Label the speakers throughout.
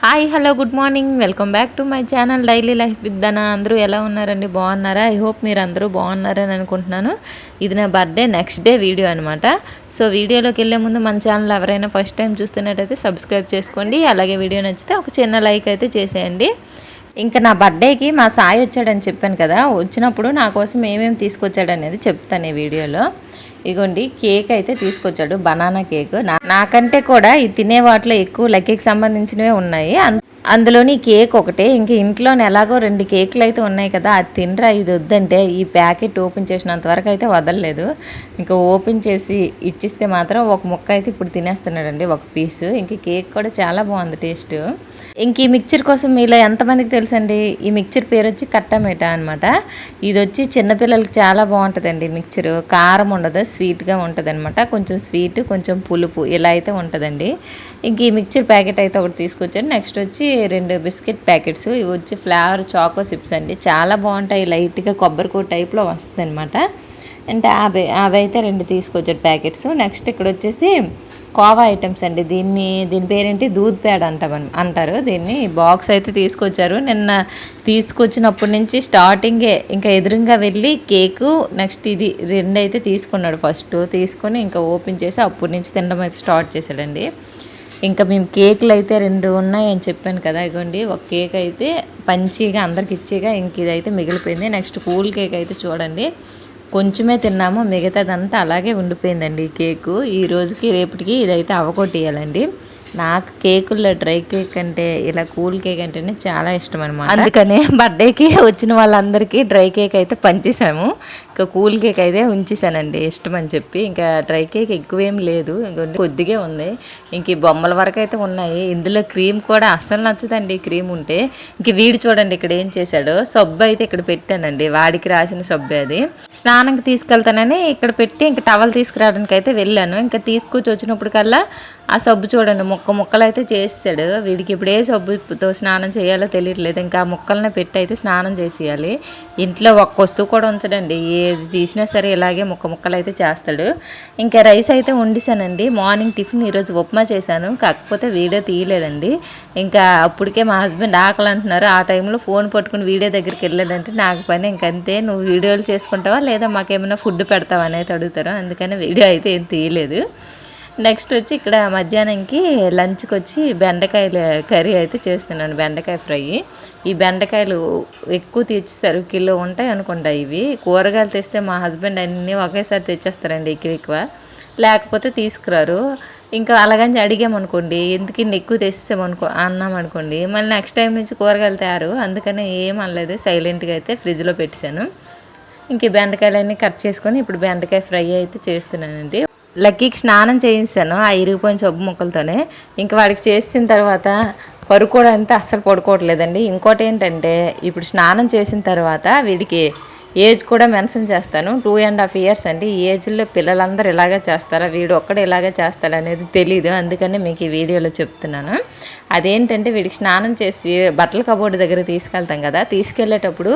Speaker 1: Hi hello good morning welcome back to my channel daily life with ధన. అందరూ ఎలా ఉన్నారండి? బాగున్నారా? ఐ హోప్ మీరు అందరూ బాగున్నారని అనుకుంటున్నాను. ఇది నా బర్త్డే నెక్స్ట్ డే వీడియో అనమాట. సో వీడియోలోకి వెళ్ళే ముందు మన ఛానల్ ఎవరైనా ఫస్ట్ టైం చూస్తున్నట్టయితే సబ్స్క్రైబ్ చేసుకోండి. అలాగే వీడియో నచ్చితే ఒక చిన్న లైక్ అయితే చేసేయండి. ఇంకా నా బర్త్డేకి మా సాయి వచ్చాడని చెప్పాను కదా, వచ్చినప్పుడు నా కోసం ఏమేమి తీసుకొచ్చాడు అనేది చెప్తాను ఈ వీడియోలో. ఇగోండి కేక్ అయితే తీసుకొచ్చాడు, బనానా కేక్. నాకంటే కూడా ఈ తినే వాటిలో ఎక్కువ లక్కీకి సంబంధించినవే ఉన్నాయి. అందులోని కేక్ ఒకటే. ఇంక ఇంట్లోనే ఎలాగో 2 కేకులు అయితే ఉన్నాయి కదా, అది తినరా ఇది వద్దంటే ఈ ప్యాకెట్ ఓపెన్ చేసినంత వరకు అయితే వదలలేదు. ఇంకా ఓపెన్ చేసి ఇచ్చిస్తే మాత్రం ఒక ముక్క అయితే ఇప్పుడు తినేస్తున్నాడండి, ఒక పీసు. ఇంక కేక్ కూడా చాలా బాగుంది టేస్ట్. ఇంక ఈ మిక్చర్ కోసం మీలో ఎంతమందికి తెలుసండి? ఈ మిక్చర్ పేరు వచ్చి కట్టమేటా అనమాట. ఇది వచ్చి చిన్నపిల్లలకి చాలా బాగుంటుందండి మిక్చర్. కారం ఉండదు, స్వీట్గా ఉంటుంది అనమాట. కొంచెం స్వీట్ కొంచెం పులుపు ఇలా అయితే ఉంటుందండి. ఇంక ఈ మిక్చర్ ప్యాకెట్ అయితే ఒకటి తీసుకొచ్చాను. నెక్స్ట్ వచ్చి 2 బిస్కెట్ ప్యాకెట్స్. ఇవి వచ్చి ఫ్లేవర్ చాకో చిప్స్ అండి, చాలా బాగుంటాయి. లైట్గా కొబ్బరికో టైప్లో వస్తుంది అనమాట. అంటే అవి అయితే 2 తీసుకొచ్చాడు ప్యాకెట్స్. నెక్స్ట్ ఇక్కడ వచ్చేసి కోవా ఐటమ్స్ అండి. దీని పేరేంటి, దూద్ పేడ అంటారు దీన్ని. బాక్స్ అయితే తీసుకొచ్చారు. నిన్న తీసుకొచ్చినప్పటి నుంచి స్టార్టింగే ఇంకా ఎదురుగా వెళ్ళి కేకు నెక్స్ట్ ఇది 2 అయితే తీసుకున్నాడు. ఫస్ట్ తీసుకొని ఇంకా ఓపెన్ చేసి అప్పటి నుంచి తినడం అయితే స్టార్ట్ చేశాడండి. ఇంకా మేము కేకులు అయితే 2 ఉన్నాయి అని చెప్పాను కదా, ఇగోండి ఒక కేక్ అయితే పంచిగా అందరికి ఇచ్చేగా ఇంక ఇదైతే మిగిలిపోయింది. నెక్స్ట్ కూల్ కేక్ అయితే చూడండి కొంచెమే తిన్నాము, మిగతాదంతా అలాగే ఉండిపోయిందండి ఈ కేకు. ఈ రోజుకి రేపటికి ఇదైతే అవకొట్టేయాలండి. నాకు కేకుల్లో డ్రై కేక్ అంటే ఇలా కూల్ కేక్ అంటేనే చాలా ఇష్టం అనమాట. అందుకనే బర్త్డేకి వచ్చిన వాళ్ళందరికీ డ్రై కేక్ అయితే పంచేసాము. ఇంకా కూల్ కేక్ అయితే ఉంచేసానండి ఇష్టం అని చెప్పి. ఇంకా డ్రై కేక్ ఎక్కువేం లేదు, కొద్దిగా ఉంది. ఇంక ఈ బొమ్మల వరకు అయితే ఉన్నాయి. ఇందులో క్రీమ్ కూడా అస్సలు నచ్చదండి క్రీమ్ ఉంటే. ఇంక వీడు చూడండి ఇక్కడ ఏం చేశాడో, సబ్బు అయితే ఇక్కడ పెట్టానండి, వాడికి రాసిన సబ్బు అది. స్నానంకి తీసుకెళ్తానని ఇక్కడ పెట్టి ఇంక టవల్ తీసుకురావడానికి అయితే వెళ్ళాను. ఇంకా తీసుకొచ్చి వచ్చినప్పుడు కల్లా ఆ సబ్బు చూడండి ముక్కలు అయితే చేసాడు. వీడికి ఇప్పుడు ఏ సబ్బుతో స్నానం చేయాలో తెలియట్లేదు. ఇంకా ఆ ముక్కలనే పెట్టి అయితే స్నానం చేసేయాలి. ఇంట్లో ఒక్క వస్తువు కూడా ఉంచడండి, ఏది తీసినా సరే ఇలాగే ముక్కలు అయితే చేస్తాడు. ఇంకా రైస్ అయితే వండిసానండి. మార్నింగ్ టిఫిన్ ఈరోజు ఉప్మా చేశాను, కాకపోతే వీడియో తీయలేదండి. ఇంకా అప్పటికే మా హస్బెండ్ ఆకలి అంటున్నారు. ఆ టైంలో ఫోన్ పట్టుకుని వీడియో దగ్గరికి వెళ్ళాడంటే నాకు పని ఇంకంతే, నువ్వు వీడియోలు చేసుకుంటావా లేదా మాకేమైనా ఫుడ్ పెడతావా అనేది అడుగుతారు. అందుకని వీడియో అయితే ఏం తీయలేదు. నెక్స్ట్ వచ్చి ఇక్కడ మధ్యాహ్నంకి లంచ్కి వచ్చి బెండకాయల కర్రీ అయితే చేస్తున్నాను, బెండకాయ ఫ్రై. ఈ బెండకాయలు ఎక్కువ తెచ్చేస్తారు, కిలో ఉంటాయి అనుకుంటా. ఇవి కూరగాయలు తెస్తే మా హస్బెండ్ అన్నీ ఒకేసారి తెచ్చేస్తారండి ఎక్కువ, లేకపోతే తీసుకురారు. ఇంకా అలాగని అడిగామనుకోండి, ఎందుకు ఇన్ని ఎక్కువ తెస్తామనుకో అన్నామనుకోండి, మళ్ళీ నెక్స్ట్ టైం నుంచి కూరగాయలు తయారు. అందుకని ఏం అనలేదు, సైలెంట్గా అయితే ఫ్రిడ్జ్లో పెట్టాను. ఇంక బెండకాయలన్నీ కట్ చేసుకొని ఇప్పుడు బెండకాయ ఫ్రై అయితే చేస్తున్నానండి. లక్కీకి స్నానం చేయించాను ఆ ఇరిగిపోయిన సబ్బు ముక్కలతోనే. ఇంకా వాడికి చేసిన తర్వాత పడుకోవడానికి అస్సలు పడుకోవట్లేదండి. ఇంకోటి ఏంటంటే, ఇప్పుడు స్నానం చేసిన తర్వాత వీడికి ఏజ్ కూడా మెన్షన్ చేస్తాను. 2.5 years అండి. ఈ ఏజ్లో పిల్లలందరూ ఇలాగే చేస్తారా, వీడు ఒక్కడే ఇలాగే చేస్తాడు అనేది తెలీదు. అందుకని మీకు ఈ వీడియోలో చెప్తున్నాను. అదేంటంటే, వీడికి స్నానం చేసి బట్టల కబోర్డు దగ్గర తీసుకెళ్తాం కదా, తీసుకెళ్ళేటప్పుడు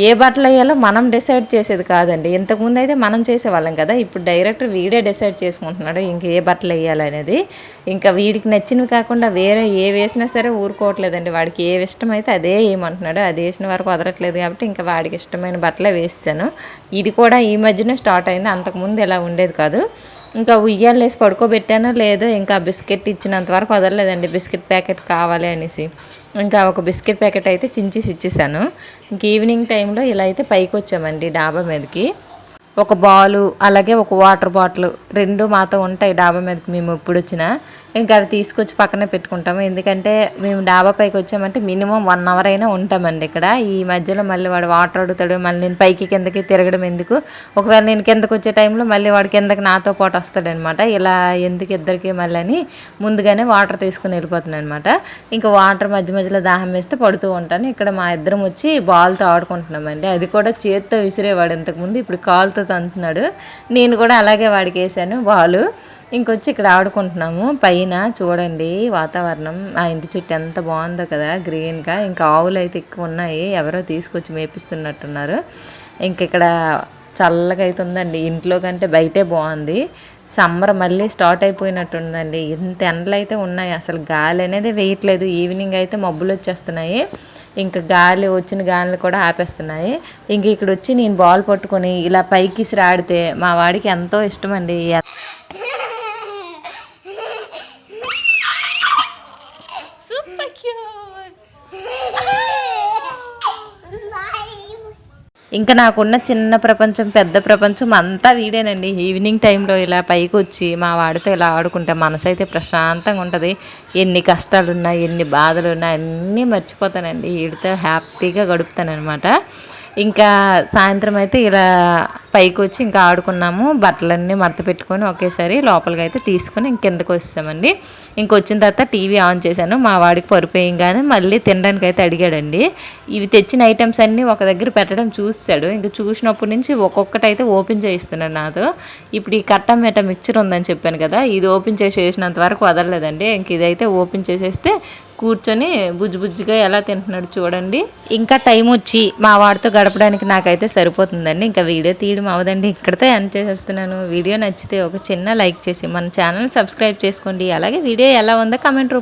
Speaker 1: ఏ బట్టలు వేయాలో మనం డిసైడ్ చేసేది కాదండి. ఇంతకుముందు అయితే మనం చేసేవాళ్ళం కదా, ఇప్పుడు డైరెక్ట్ వీడే డిసైడ్ చేసుకుంటున్నాడు ఇంక ఏ బట్టలు వేయాలనేది. ఇంకా వీడికి నచ్చినవి కాకుండా వేరే ఏ వేసినా సరే ఊరుకోవట్లేదండి. వాడికి ఏ ఇష్టమైతే అదే వేయమంటున్నాడు. అది వేసిన వరకు వదలట్లేదు కాబట్టి ఇంకా వాడికి ఇష్టమైన బట్టలే వేసాను. ఇది కూడా ఈ మధ్యనే స్టార్ట్ అయింది, అంతకుముందు ఇలా ఉండేది కాదు. ఇంకా ఉయ్యాలు వేసి పడుకోబెట్టాను, లేదు ఇంకా బిస్కెట్ ఇచ్చినంత వరకు వదలలేదండి, బిస్కెట్ ప్యాకెట్ కావాలి అనేసి. ఇంకా ఒక బిస్కెట్ ప్యాకెట్ అయితే చించేసి ఇచ్చేసాను. ఇంక ఈవినింగ్ టైంలో ఇలా అయితే పైకి వచ్చామండి డాబా మీదకి. ఒక బాలు అలాగే ఒక వాటర్ బాటిల్ 2 మాతో ఉంటాయి డాబా మీదకి మేము ఎప్పుడు వచ్చినా. ఇంకా అవి తీసుకొచ్చి పక్కనే పెట్టుకుంటాము. ఎందుకంటే మేము డాబా పైకి వచ్చామంటే మినిమం 1 hour అయినా ఉంటామండి ఇక్కడ. ఈ మధ్యలో మళ్ళీ వాడు వాటర్ అడుగుతాడు, మళ్ళీ నేను పైకి కిందకి తిరగడం ఎందుకు, ఒకవేళ నేను కిందకి వచ్చే టైంలో మళ్ళీ వాడు కిందకి నాతో పాటు వస్తాడనమాట. ఇలా ఎందుకు ఇద్దరికి మళ్ళీ అని ముందుగానే వాటర్ తీసుకుని వెళ్ళిపోతున్నాను అనమాట. ఇంకా వాటర్ మధ్య మధ్యలో దాహం వేస్తే పడుతూ ఉంటాను. ఇక్కడ మా ఇద్దరం వచ్చి బాల్తో ఆడుకుంటున్నామండి. అది కూడా చేత్తో విసిరేవాడు ఇంతకుముందు, ఇప్పుడు కాలుతో తంతున్నాడు. నేను కూడా అలాగే వాడికి వేసాను బాలు. ఇంకొచ్చి ఇక్కడ ఆడుకుంటున్నాము. పైన చూడండి వాతావరణం, ఆ ఇంటి చుట్టూ ఎంత బాగుందో కదా గ్రీన్గా. ఇంకా ఆవులు అయితే ఎక్కువ ఉన్నాయి, ఎవరో తీసుకొచ్చి మేపిస్తున్నట్టున్నారు. ఇంక ఇక్కడ చల్లగా అయితే ఉందండి, ఇంట్లో కంటే బయటే బాగుంది. సమ్మర్ మళ్ళీ స్టార్ట్ అయిపోయినట్టుందండి. ఇంత ఎండలు అయితే ఉన్నాయి, అసలు గాలి అనేది వేయట్లేదు. ఈవినింగ్ అయితే మబ్బులు వచ్చేస్తున్నాయి, ఇంకా గాలి వచ్చిన గాలిని కూడా ఆపేస్తున్నాయి. ఇంక ఇక్కడ వచ్చి నేను బాల్ పట్టుకొని ఇలా పైకి ఆడితే మా వాడికి ఎంతో ఇష్టం అండి. Super cute. ఇంకా నాకున్న చిన్న ప్రపంచం పెద్ద ప్రపంచం అంతా వీడేనండి. ఈవినింగ్ టైంలో ఇలా పైకి వచ్చి మా వాడితో ఇలా ఆడుకుంటే మనసు అయితే ప్రశాంతంగా ఉంటుంది. ఎన్ని కష్టాలున్నా ఎన్ని బాధలున్నా అన్నీ మర్చిపోతానండి, వీడితో హ్యాపీగా గడుపుతానమాట. ఇంకా సాయంత్రం అయితే ఇలా పైకి వచ్చి ఇంకా ఆడుకున్నాము. బట్టలన్నీ మడత పెట్టుకొని ఒకేసారి లోపలికి అయితే తీసుకొని ఇంకెందుకు వచ్చామండి. ఇంకొచ్చిన తర్వాత టీవీ ఆన్ చేశాను. మా వాడికి పరుపేయంగానే మళ్ళీ తినడానికి అయితే అడిగాడండి. ఇవి తెచ్చిన ఐటమ్స్ అన్నీ ఒక దగ్గర పెట్టడం చూసాడు. ఇంక చూసినప్పటి నుంచి ఒక్కొక్కటి అయితే ఓపెన్ చేయిస్తున్నాడు నాతో. ఇప్పుడు ఈ కట్ట మెట మిక్చర్ ఉందని చెప్పాను కదా, ఇది ఓపెన్ చేసేసినంత వరకు వదలలేదండి. ఇంక ఇదైతే ఓపెన్ చేసేస్తే కూర్చొని బుజ్జి బుజ్జిగా ఎలా తింటున్నాడు చూడండి. ఇంకా టైం వచ్చి మా వాడితో గడపడానికి నాకైతే సరిపోతుందండి. ఇంకా వీడియో తీయడం అవదండి, ఇక్కడితో ఎండ్ చేసేస్తున్నాను. వీడియో నచ్చితే ఒక చిన్న లైక్ చేసి మన ఛానల్ సబ్స్క్రైబ్ చేసుకోండి. అలాగే వీడియో ఎలా ఉందో కామెంట్ రూపంలో